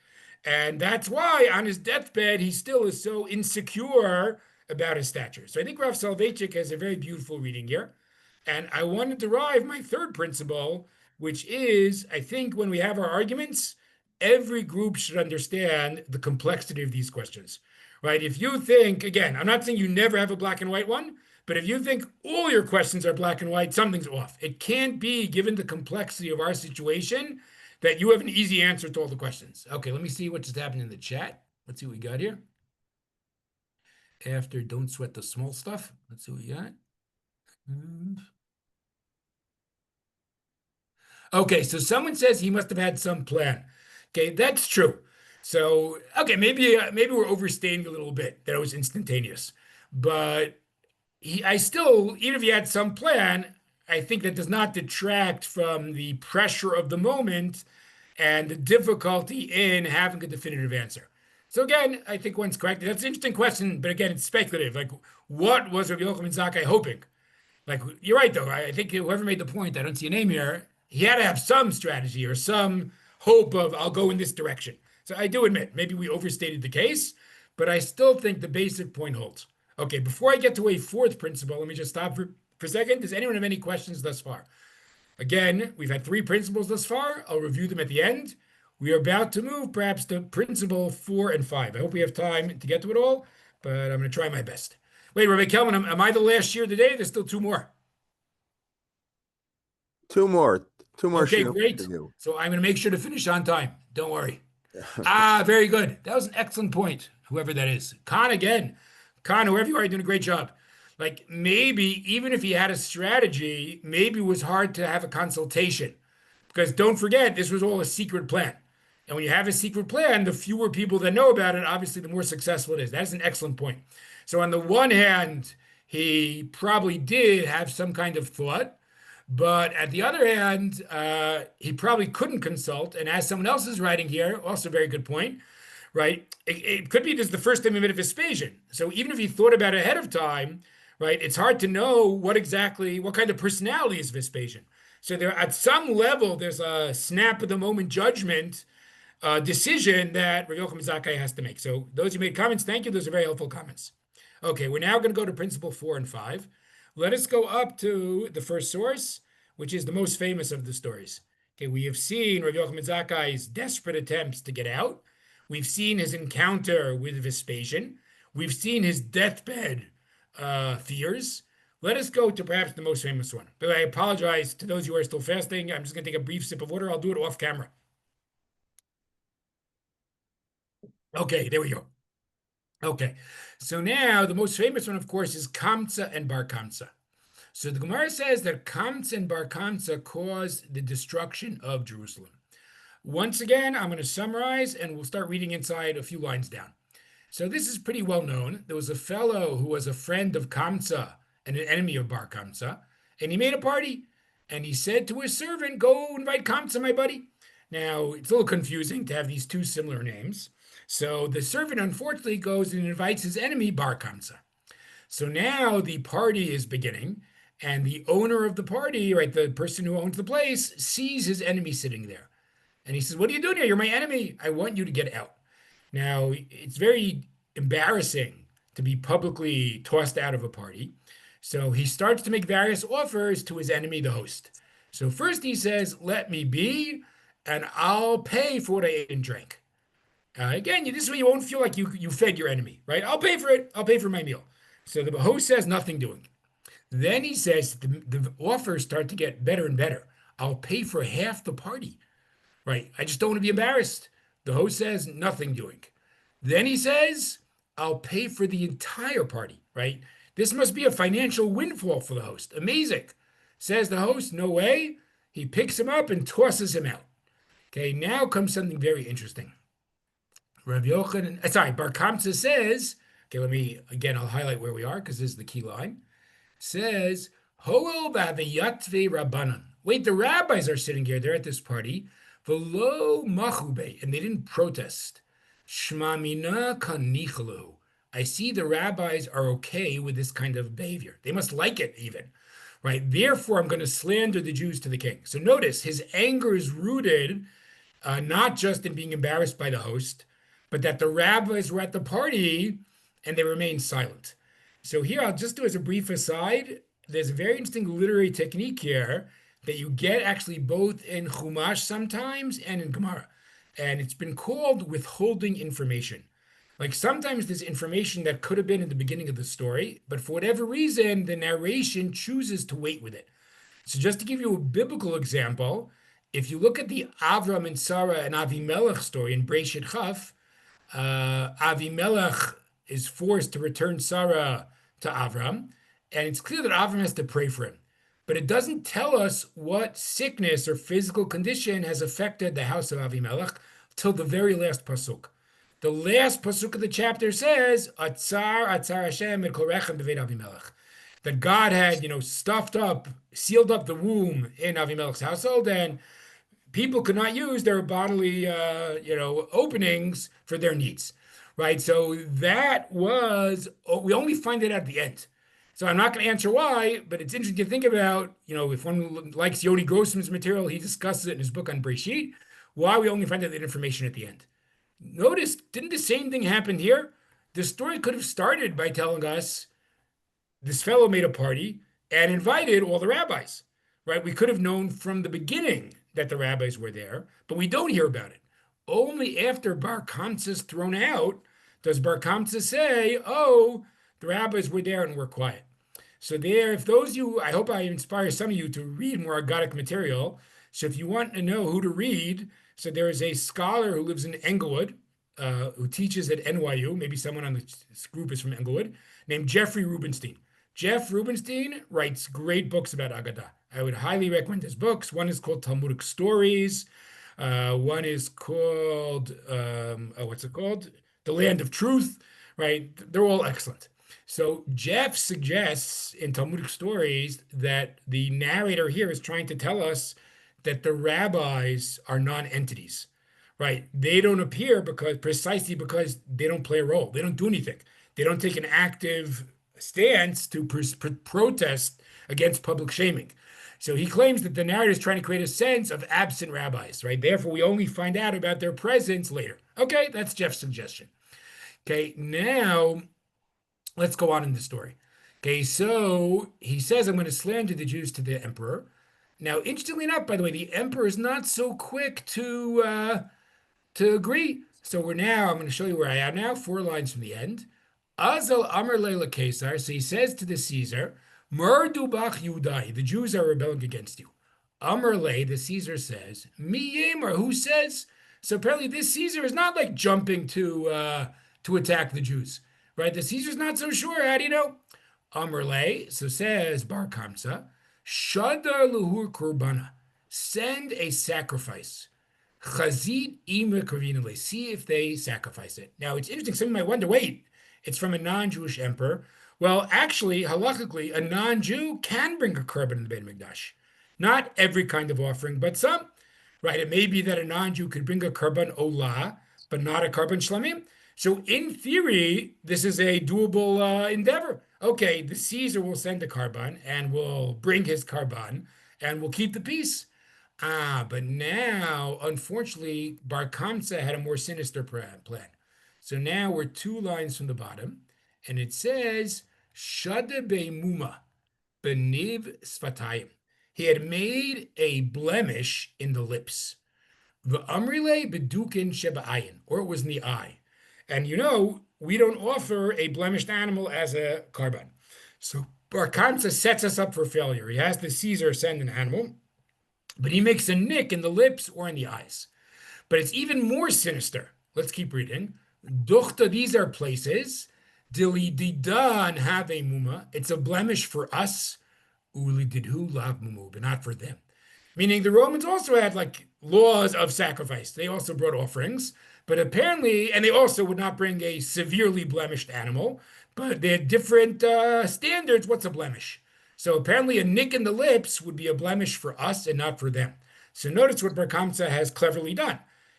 And that's why on his deathbed, he still is so insecure about his stature. So I think Rav Soloveitchik has a very beautiful reading here. And I want to derive my third principle, which is I think when we have our arguments, every group should understand the complexity of these questions, right? If you think, again, I'm not saying you never have a black and white one, but if you think all your questions are black and white, something's off. It can't be, given the complexity of our situation, that you have an easy answer to all the questions. Okay, let me see what just happened in the chat. Let's see what we got here. After don't sweat the small stuff. Let's see what we got. Okay, so someone says he must have had some plan. Okay, that's true. So, okay, maybe we're overstating a little bit that it was instantaneous. But I still, even if he had some plan, I think that does not detract from the pressure of the moment and the difficulty in having a definitive answer. So again, I think one's correct. That's an interesting question, but again, it's speculative. Like, what was Rabbi Yochanan Zakkai hoping? Like, you're right, though. I think whoever made the point, I don't see a name here, he had to have some strategy or some hope of, I'll go in this direction. So I do admit, maybe we overstated the case, but I still think the basic point holds. Okay, before I get to a fourth principle, let me just stop for a second. Does anyone have any questions thus far? Again, we've had three principles thus far. I'll review them at the end. We are about to move perhaps to principle 4 and 5. I hope we have time to get to it all, but I'm going to try my best. Wait, Rabbi Kelman, am I the last year today? There's still two more. Two more. Okay, great. So I'm going to make sure to finish on time. Don't worry. Very good. That was an excellent point, whoever that is. Khan again. Khan, whoever you are, you're doing a great job. Like maybe even if he had a strategy, maybe it was hard to have a consultation. Because don't forget, this was all a secret plan. And when you have a secret plan, the fewer people that know about it, obviously, the more successful it is. That's an excellent point. So on the one hand, he probably did have some kind of thought. But at the other hand, he probably couldn't consult. And as someone else is writing here, also a very good point, right? It could be this is the first time he met a Vespasian. So even if he thought about it ahead of time, right, it's hard to know what kind of personality is Vespasian. So there, at some level, there's a snap of the moment judgment decision that Rabbi Yochanan Zakkai has to make. So those who made comments, thank you. Those are very helpful comments. Okay, we're now going to go to principle 4 and 5. Let us go up to the first source, which is the most famous of the stories. Okay, we have seen Rabbi Yochanan Zakkai's desperate attempts to get out. We've seen his encounter with Vespasian. We've seen his deathbed fears. Let us go to perhaps the most famous one. But I apologize to those who are still fasting. I'm just going to take a brief sip of water. I'll do it off camera. Okay, there we go. Okay, so now the most famous one, of course, is Kamsa and Bar Kamsa. So the Gemara says that Kamsa and Bar Kamsa caused the destruction of Jerusalem. Once again, I'm going to summarize, and we'll start reading inside a few lines down. So this is pretty well known. There was a fellow who was a friend of Kamsa and an enemy of Bar Kamsa, and he made a party, and he said to his servant, go invite Kamsa, my buddy. Now, it's a little confusing to have these two similar names. So the servant, unfortunately, goes and invites his enemy, Bar Kamsa. So now the party is beginning, and the owner of the party, right, the person who owns the place, sees his enemy sitting there. And he says, what are you doing here? You're my enemy. I want you to get out. Now, it's very embarrassing to be publicly tossed out of a party. So he starts to make various offers to his enemy, the host. So first he says, let me be, and I'll pay for what I ate and drank. Again, this way you won't feel like you fed your enemy, right? I'll pay for it. I'll pay for my meal. So the host says nothing doing. Then he says the offers start to get better and better. I'll pay for half the party, right? I just don't want to be embarrassed. The host says nothing doing. Then he says, I'll pay for the entire party, right? This must be a financial windfall for the host. Amazing. Says the host, no way. He picks him up and tosses him out. Okay, now comes something very interesting. Bar Kamsa says Okay, again, I'll highlight where we are because this is the key line. It says, Hoel v'yatve rabbanan. Wait, the rabbis are sitting here. They're at this party. V'lo machube, and they didn't protest. Shma mina kanichlu. I see the rabbis are okay with this kind of behavior. They must like it even, right? Therefore, I'm going to slander the Jews to the king. So notice his anger is rooted not just in being embarrassed by the host, but that the rabbis were at the party and they remained silent. So here, I'll just do as a brief aside, there's a very interesting literary technique here that you get actually both in Chumash sometimes and in Gemara. And it's been called withholding information. Like sometimes there's information that could have been in the beginning of the story, but for whatever reason, the narration chooses to wait with it. So just to give you a biblical example, if you look at the Avram and Sarah and Avimelech story in Breshit Chaf, Avimelech is forced to return Sarah to Avram, and it's clear that Avram has to pray for him. But it doesn't tell us what sickness or physical condition has affected the house of Avimelech till the very last pasuk. The last pasuk of the chapter says, Atzar, Atzar Hashem et korechem b'veit Avimelech. That God had, stuffed up, sealed up the womb in Avimelech's household, and people could not use their bodily, openings for their needs, right? So that was, we only find it at the end. So I'm not going to answer why, but it's interesting to think about, if one likes Yoni Grossman's material, he discusses it in his book on Breshit, why we only find out that information at the end. Notice, didn't the same thing happen here? The story could have started by telling us this fellow made a party and invited all the rabbis, right? We could have known from the beginning that the rabbis were there, but we don't hear about it. Only after Bar Kamsa is thrown out does Bar Kamsa say, oh, the rabbis were there and were quiet. So there, if those of you, I hope I inspire some of you to read more Agadic material. So if you want to know who to read, so there is a scholar who lives in Englewood, who teaches at NYU, maybe someone on this group is from Englewood, named Jeffrey Rubenstein. Jeff Rubenstein writes great books about Agadah. I would highly recommend his books. One is called Talmudic Stories. One is called, what's it called? The Land of Truth, right? They're all excellent. So Jeff suggests in Talmudic Stories that the narrator here is trying to tell us that the rabbis are non-entities, right? They don't appear precisely because they don't play a role. They don't do anything. They don't take an active stance to protest against public shaming. So he claims that the narrator is trying to create a sense of absent rabbis, right? Therefore, we only find out about their presence later. Okay, that's Jeff's suggestion. Okay, now let's go on in the story. Okay, so he says, I'm going to slander the Jews to the emperor. Now, interestingly enough, by the way, the emperor is not so quick to agree. So I'm going to show you where I am now, 4 lines from the end. Azal Amar Leila Caesar. So he says to the Caesar, Murdu bach Yudai, the Jews are rebelling against you. Amar Le, the Caesar says, Mi Yemar, who says? So apparently this Caesar is not like jumping to attack the Jews, right? The Caesar's not so sure. How do you know? Amar Le, so says Bar Kamsa, Shadar Luhur Kurbana, send a sacrifice. Chazit Ima Karvinale, see if they sacrifice it. Now it's interesting, some might wonder, wait, it's from a non-Jewish emperor. Well, actually, halakhically, a non-Jew can bring a korban in the Beit HaMikdash. Not every kind of offering, but some. Right? It may be that a non-Jew could bring a korban olah, but not a korban shlamim. So in theory, this is a doable endeavor. Okay, the Caesar will send a korban and will bring his korban and will keep the peace. But now, unfortunately, Bar Kamsa had a more sinister plan. So now we're 2 lines from the bottom, and it says, Shada be'muma, beniv sfatayim. He had made a blemish in the lips. V'amrile bedukin sheba'ayin, or it was in the eye. And we don't offer a blemished animal as a korban. So Bar Kamsa sets us up for failure. He has the Caesar send an animal, but he makes a nick in the lips or in the eyes. But it's even more sinister. Let's keep reading. Duchta, these are places. Dili didan have a muma. It's a blemish for us. Uli didhu lav mumu, but not for them. Meaning the Romans also had like laws of sacrifice. They also brought offerings, But apparently, and they also would not bring a severely blemished animal, but they had different standards. What's a blemish? So apparently, a nick in the lips would be a blemish for us and not for them. So notice what Bar Kamsa has cleverly done.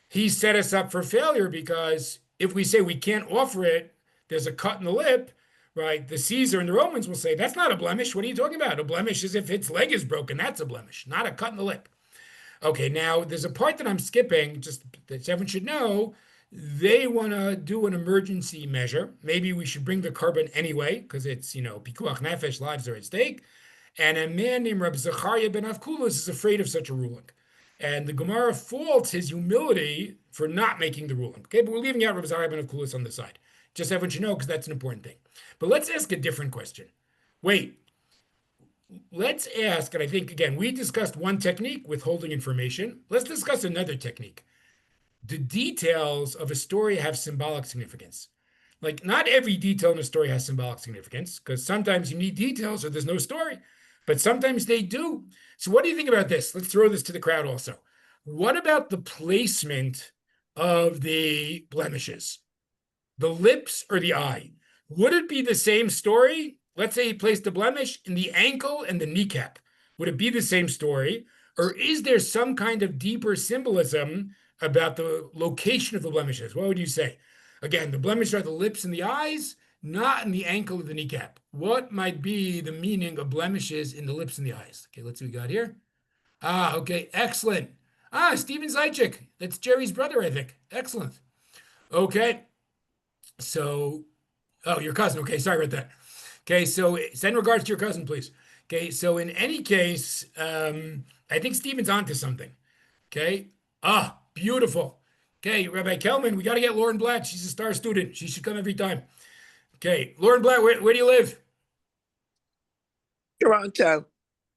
He set us up for failure because if we say we can't offer it, there's a cut in the lip, right? The Caesar and the Romans will say, that's not a blemish. What are you talking about? A blemish is if its leg is broken. That's a blemish, not a cut in the lip. Okay, now there's a part that I'm skipping, just that everyone should know. They want to do an emergency measure. Maybe we should bring the carbon anyway, because it's, pikuach nefesh, lives are at stake. And a man named Reb Zachariah ben Avkulas is afraid of such a ruling. And the Gemara faults his humility for not making the ruling. Okay, but we're leaving out Reb Zachariah ben Avkulas on the side. Just everyone should know, because that's an important thing. But let's ask a different question. Wait, let's ask, and I think, again, we discussed one technique, withholding information. Let's discuss another technique. The details of a story have symbolic significance. Like, not every detail in a story has symbolic significance, because sometimes you need details or there's no story, but sometimes they do. So what do you think about this? Let's throw this to the crowd also. What about the placement of the blemishes? The lips or the eye? Would it be the same story? Let's say he placed a blemish in the ankle and the kneecap. Would it be the same story? Or is there some kind of deeper symbolism about the location of the blemishes? What would you say? Again, the blemishes are the lips and the eyes, not in the ankle or the kneecap. What might be the meaning of blemishes in the lips and the eyes? Okay, let's see what we got here. Okay, excellent. Steven Zaitchik. That's Jerry's brother, I think. Excellent. Okay, so, oh, your cousin. Okay, sorry about that. Okay, so send regards to your cousin, please. Okay, so in any case, I think Steven's onto something. Okay, beautiful. Okay, Rabbi Kelman, we got to get Lauren Blatt. She's a star student. She should come every time. Okay, Lauren Blatt, where do you live? Toronto.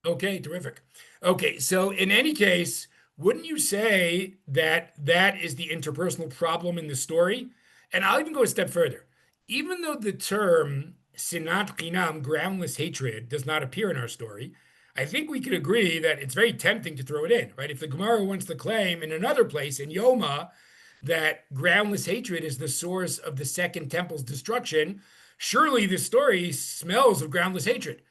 Okay, terrific. Okay, so in any case, wouldn't you say that that is the interpersonal problem in the story? And I'll even go a step further. Even though the term sinat chinam, groundless hatred, does not appear in our story, I think we could agree that it's very tempting to throw it in, right? If the Gemara wants to claim in another place, in Yoma, that groundless hatred is the source of the second temple's destruction, surely this story smells of groundless hatred.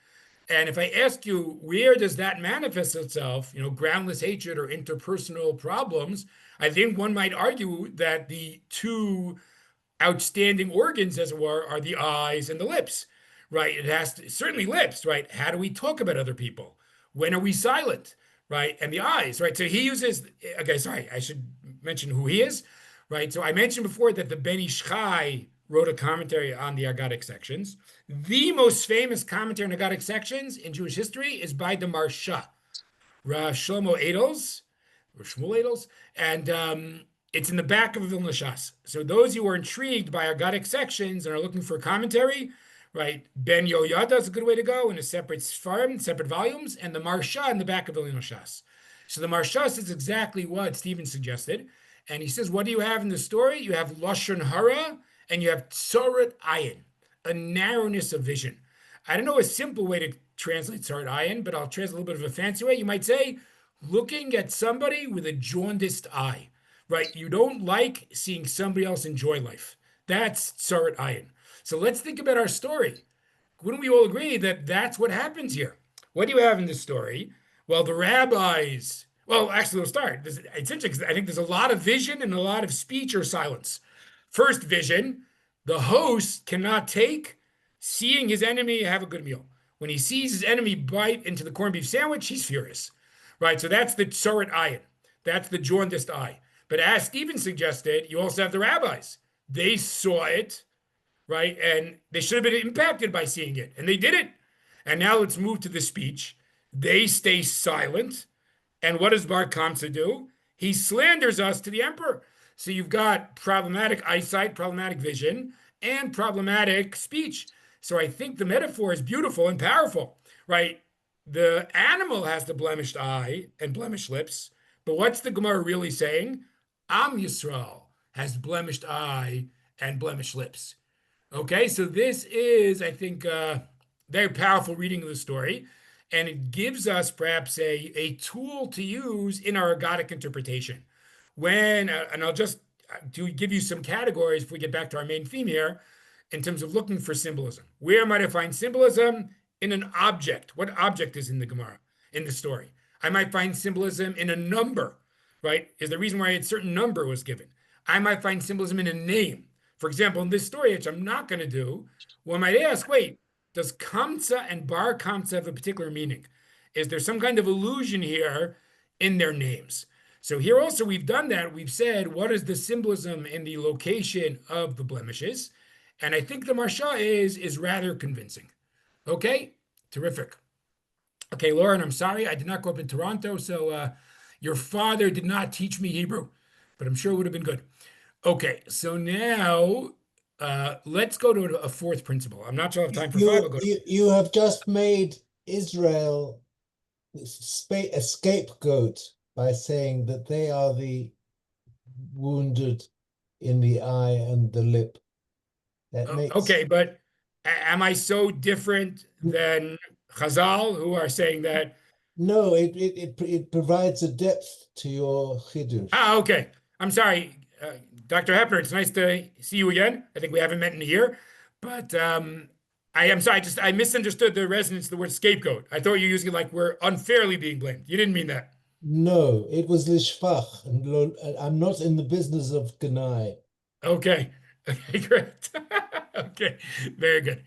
And if I ask you, where does that manifest itself, groundless hatred or interpersonal problems, I think one might argue that the two outstanding organs, as it were, are the eyes and the lips, right? It has to, certainly lips, right? How do we talk about other people? When are we silent, right? And the eyes, right? So he uses, okay, sorry, I should mention who he is, right? So I mentioned before that the Ben Ish Chai wrote a commentary on the Agadic sections. The most famous commentary on Agadic sections in Jewish history is by the Marsha, Shlomo Adels, or Shmuel Adels, and it's in the back of a Vilna Shas. So those who are intrigued by Agadic sections and are looking for a commentary, right, Ben Yoyada is a good way to go in a separate farm, separate volumes, and the Marsha in the back of Vilna Shas. So the Marsha is exactly what Stephen suggested. And he says, what do you have in the story? You have Lashon Hara and you have Tzorat Ayin, a narrowness of vision. I don't know a simple way to translate Tzorat Ayin, but I'll translate a little bit of a fancy way. You might say, looking at somebody with a jaundiced eye, right? You don't like seeing somebody else enjoy life. That's Tzorat Ayin. So let's think about our story. Wouldn't we all agree that that's what happens here? What do you have in this story? Well, the rabbis, well, actually, we'll start. It's interesting because I think there's a lot of vision and a lot of speech or silence. First vision, the host cannot take seeing his enemy have a good meal. When he sees his enemy bite into the corned beef sandwich, he's furious, right? So that's the Tzorat Ayin. That's the jaundiced eye. But as Stephen suggested, you also have the rabbis. They saw it, right? And they should have been impacted by seeing it. And they did it. And now let's move to the speech. They stay silent. And what does Bar Kamsa do? He slanders us to the emperor. So you've got problematic eyesight, problematic vision, and problematic speech. So I think the metaphor is beautiful and powerful, right? The animal has the blemished eye and blemished lips. But what's the Gemara really saying? Am Yisrael has blemished eye and blemished lips. Okay, so this is, I think, very powerful reading of the story. And it gives us perhaps a tool to use in our Agadic interpretation. When, and I'll just to give you some categories if we get back to our main theme here in terms of looking for symbolism. Where might I find symbolism? In an object. What object is in the Gemara, in the story? I might find symbolism in a number, right? Is the reason why a certain number was given. I might find symbolism in a name. For example, in this story, which I'm not going to do, one might ask, wait, does kamsa and bar kamsa have a particular meaning? Is there some kind of illusion here in their names? So here also we've done that. We've said, what is the symbolism in the location of the blemishes? And I think the Marsha is rather convincing. Okay, terrific. Okay, Lauren, I'm sorry. I did not grow up in Toronto, so your father did not teach me Hebrew, but I'm sure it would have been good. Okay, so now let's go to a fourth principle. I'm not sure I have time for five. I'll go to... You have just made Israel a scapegoat by saying that they are the wounded in the eye and the lip. That makes... Okay, but am I so different than Chazal, who are saying that? No, it provides a depth to your chidush. Okay. I'm sorry, Dr. Hepner. It's nice to see you again. I think we haven't met in a year, but I am sorry. I misunderstood the resonance of the word scapegoat. I thought you were using it like we're unfairly being blamed. You didn't mean that. No, it was lishfach, and I'm not in the business of Ganai. Okay. Okay, great. Okay, very good.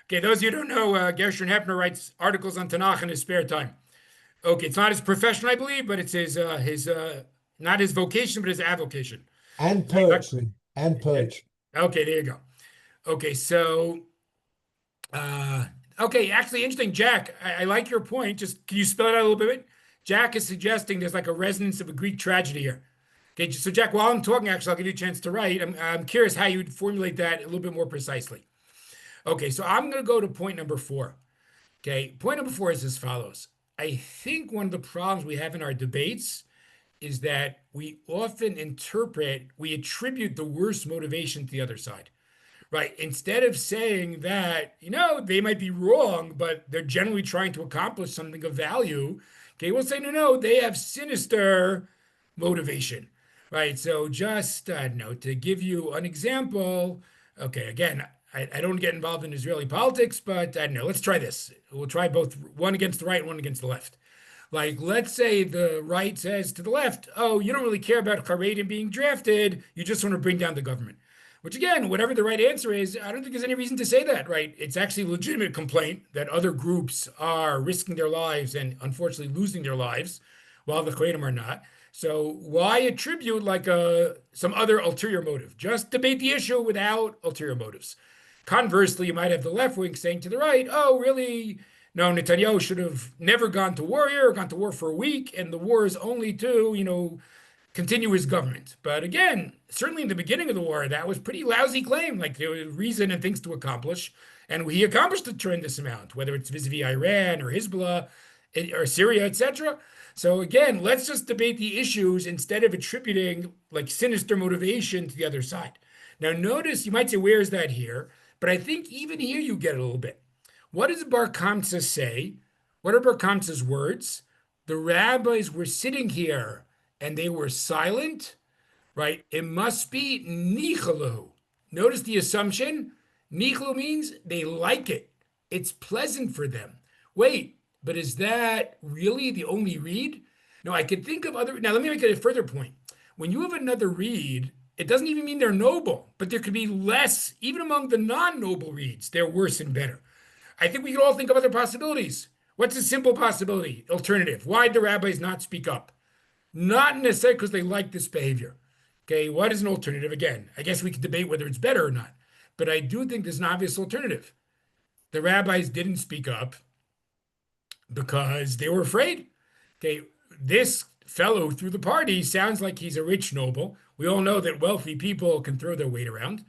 Okay, those of you who don't know, Gershon Hepner writes articles on Tanakh in his spare time. Okay, it's not his profession, I believe, but it's his not his vocation, but his avocation. And poetry. And poetry. Okay, there you go. Okay, so okay, actually interesting, Jack. I like your point. Just can you spell it out a little bit? Jack is suggesting there's like a resonance of a Greek tragedy here. Okay, so Jack, while I'm talking, actually, I'll give you a chance to write. I'm curious how you would formulate that a little bit more precisely. Okay, so I'm going to go to point number 4. Okay, point number 4 is as follows. I think one of the problems we have in our debates is that we often we attribute the worst motivation to the other side, right? Instead of saying that, they might be wrong, but they're generally trying to accomplish something of value. Okay, we'll say, no, they have sinister motivation. Right, so just to give you an example, okay, again, I don't get involved in Israeli politics, but I don't know, let's try this. We'll try both, one against the right and one against the left. Like, let's say the right says to the left, oh, you don't really care about Haredim being drafted, you just want to bring down the government. Which again, whatever the right answer is, I don't think there's any reason to say that, right? It's actually a legitimate complaint that other groups are risking their lives and unfortunately losing their lives while the Haredim are not. So why attribute like some other ulterior motive? Just debate the issue without ulterior motives. Conversely, you might have the left wing saying to the right, oh, really? No, Netanyahu should have never gone to war here, gone to war for a week, and the war is only to, continue his government. But again, certainly in the beginning of the war, that was pretty lousy claim, like there was reason and things to accomplish. And he accomplished a tremendous amount, whether it's vis-a-vis Iran or Hezbollah or Syria, etc. So again, let's just debate the issues instead of attributing like sinister motivation to the other side. Now notice, you might say, where is that here? But I think even here you get it a little bit. What does Bar Kamsa say? What are Bar Kamsa's words? The rabbis were sitting here and they were silent, right? It must be nichalu. Notice the assumption. Nichalu means they like it. It's pleasant for them. Wait, but is that really the only read? No, I could think of other. Now, let me make it a further point. When you have another read, it doesn't even mean they're noble, but there could be less, even among the non-noble reads, they're worse and better. I think we could all think of other possibilities. What's a simple possibility? Alternative. Why did the rabbis not speak up? Not necessarily because they like this behavior. Okay, what is an alternative? Again, I guess we could debate whether it's better or not, but I do think there's an obvious alternative. The rabbis didn't speak up because they were afraid. Okay, this fellow through the party sounds like he's a rich noble. We all know that wealthy people can throw their weight around.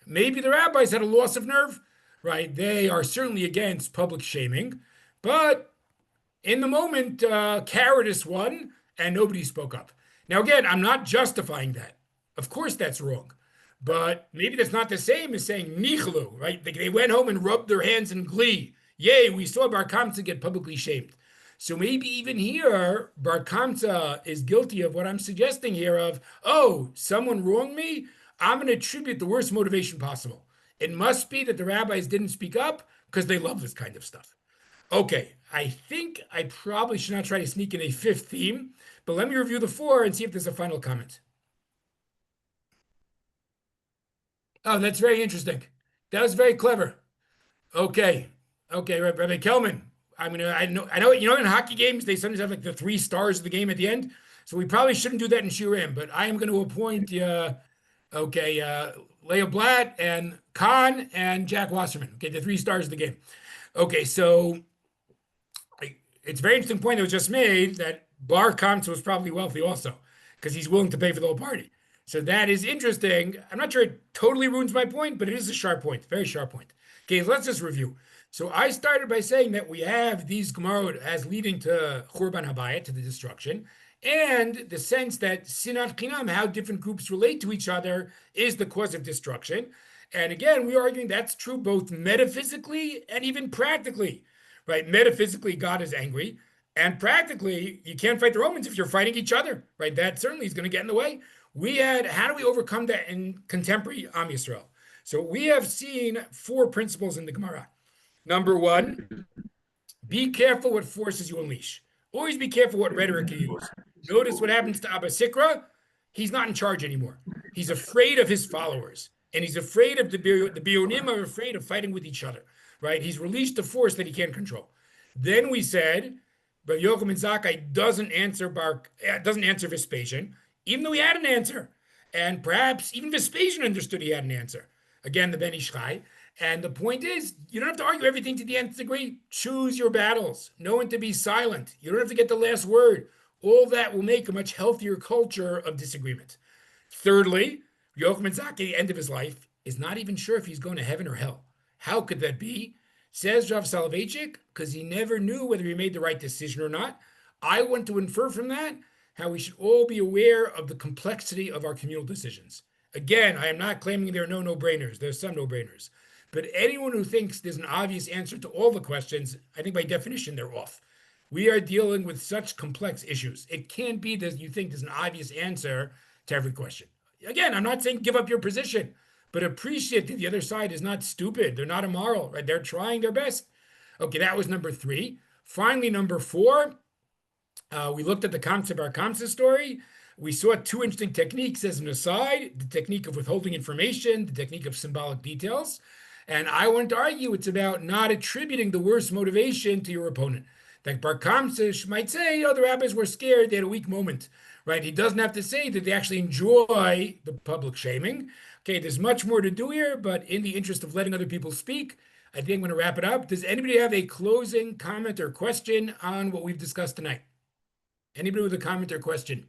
Maybe the rabbis had a loss of nerve, right? They are certainly against public shaming, but in the moment, cowardice won and nobody spoke up. Now, again, I'm not justifying that. Of course, that's wrong. But maybe that's not the same as saying nichlu, right? They went home and rubbed their hands in glee. Yay, we saw Bar Kamsa get publicly shamed. So maybe even here, Bar Kamsa is guilty of what I'm suggesting here of, oh, someone wronged me. I'm going to attribute the worst motivation possible. It must be that the rabbis didn't speak up because they love this kind of stuff. Okay, I think I probably should not try to sneak in a fifth theme, but let me review the four and see if there's a final comment. Oh, that's very interesting. That was very clever. Okay. Okay, Rabbi Kelman. I know in hockey games they sometimes have like the three stars of the game at the end. So we probably shouldn't do that in Shiurim, but I am going to appoint Leah Blatt and Khan and Jack Wasserman. Okay, the three stars of the game. Okay, so it's a very interesting point that was just made that Bar Kamsa was probably wealthy also, because he's willing to pay for the whole party. So that is interesting. I'm not sure it totally ruins my point, but it is a sharp point, very sharp point. Okay, let's just review. So I started by saying that we have these Gemarot as leading to Churban Habayit, to the destruction, and the sense that Sinat Chinam, how different groups relate to each other, is the cause of destruction. And again, we're arguing that's true both metaphysically and even practically, right? Metaphysically, God is angry. And practically, you can't fight the Romans if you're fighting each other, right? That certainly is going to get in the way. How do we overcome that in contemporary Am Yisrael? So we have seen four principles in the Gemara. Number one, be careful what forces you unleash. Always be careful what rhetoric you use. Notice what happens to Abba Sikra. He's not in charge anymore. He's afraid of his followers. And he's afraid of the Bionim are afraid of fighting with each other, right? He's released a force that he can't control. Then we said, but Yochum Zakkai doesn't answer Vespasian, even though he had an answer. And perhaps even Vespasian understood he had an answer. Again, the Ben Ish Chai. And the point is, you don't have to argue everything to the nth degree. Choose your battles. Know when to be silent. You don't have to get the last word. All that will make a much healthier culture of disagreement. Thirdly, Yochanan Zakkai, at the end of his life, is not even sure if he's going to heaven or hell. How could that be? Says Rav Soloveitchik, because he never knew whether he made the right decision or not. I want to infer from that how we should all be aware of the complexity of our communal decisions. Again, I am not claiming there are no no-brainers. There's some no-brainers. But anyone who thinks there's an obvious answer to all the questions, I think by definition, they're off. We are dealing with such complex issues. It can't be that you think there's an obvious answer to every question. Again, I'm not saying give up your position, but appreciate that the other side is not stupid. They're not immoral, right? They're trying their best. Okay, that was number three. Finally, number four, we looked at the Kamsa Bar Kamsa story. We saw two interesting techniques as an aside, the technique of withholding information, the technique of symbolic details. And I want to argue it's about not attributing the worst motivation to your opponent. Like Bar Kamsa might say, oh, the rabbis were scared, they had a weak moment, right? He doesn't have to say that they actually enjoy the public shaming. Okay, there's much more to do here, but in the interest of letting other people speak, I think I'm going to wrap it up. Does anybody have a closing comment or question on what we've discussed tonight? Anybody with a comment or question?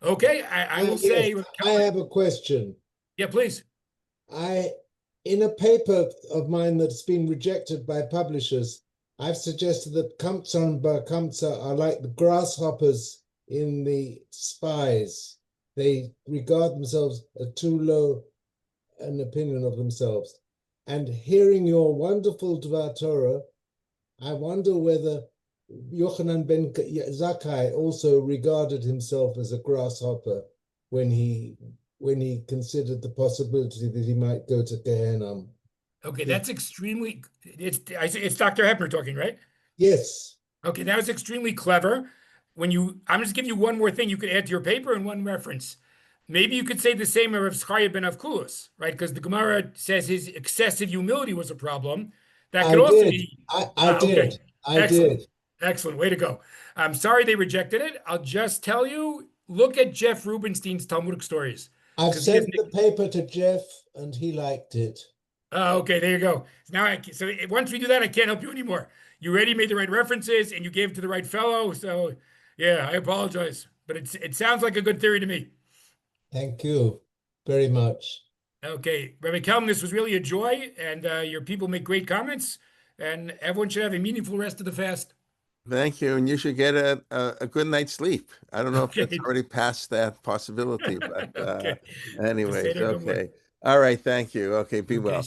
Okay, I will say. I have a question. Yeah, please. In a paper of mine that's been rejected by publishers, I've suggested that Kamsa and Bar Kamsa are like the grasshoppers in the spies. They regard themselves as too low an opinion of themselves. And hearing your wonderful Dvar Torah, I wonder whether Yochanan ben Zakkai also regarded himself as a grasshopper when he considered the possibility that he might go to Gehenna. Okay, that's extremely. It's Dr. Hepner talking, right? Yes. Okay, that was extremely clever. I'm just giving you one more thing you could add to your paper and one reference. Maybe you could say the same of Zechariah ben Avkulos, right? Because the Gemara says his excessive humility was a problem. That could also be. I did. Excellent. Excellent. Way to go. I'm sorry they rejected it. I'll just tell you, look at Jeff Rubenstein's Talmudic stories. I've sent the paper to Jeff and he liked it. Oh, okay, there you go. So once we do that, I can't help you anymore. You already made the right references and you gave it to the right fellow. So yeah, I apologize, but it sounds like a good theory to me. Thank you very much. Okay, Rabbi Kelman, this was really a joy, and your people make great comments, and everyone should have a meaningful rest of the fast. Thank you, and you should get a good night's sleep. I don't know if it's already past that possibility, but Okay. anyways, okay. All right, thank you. Okay, be well.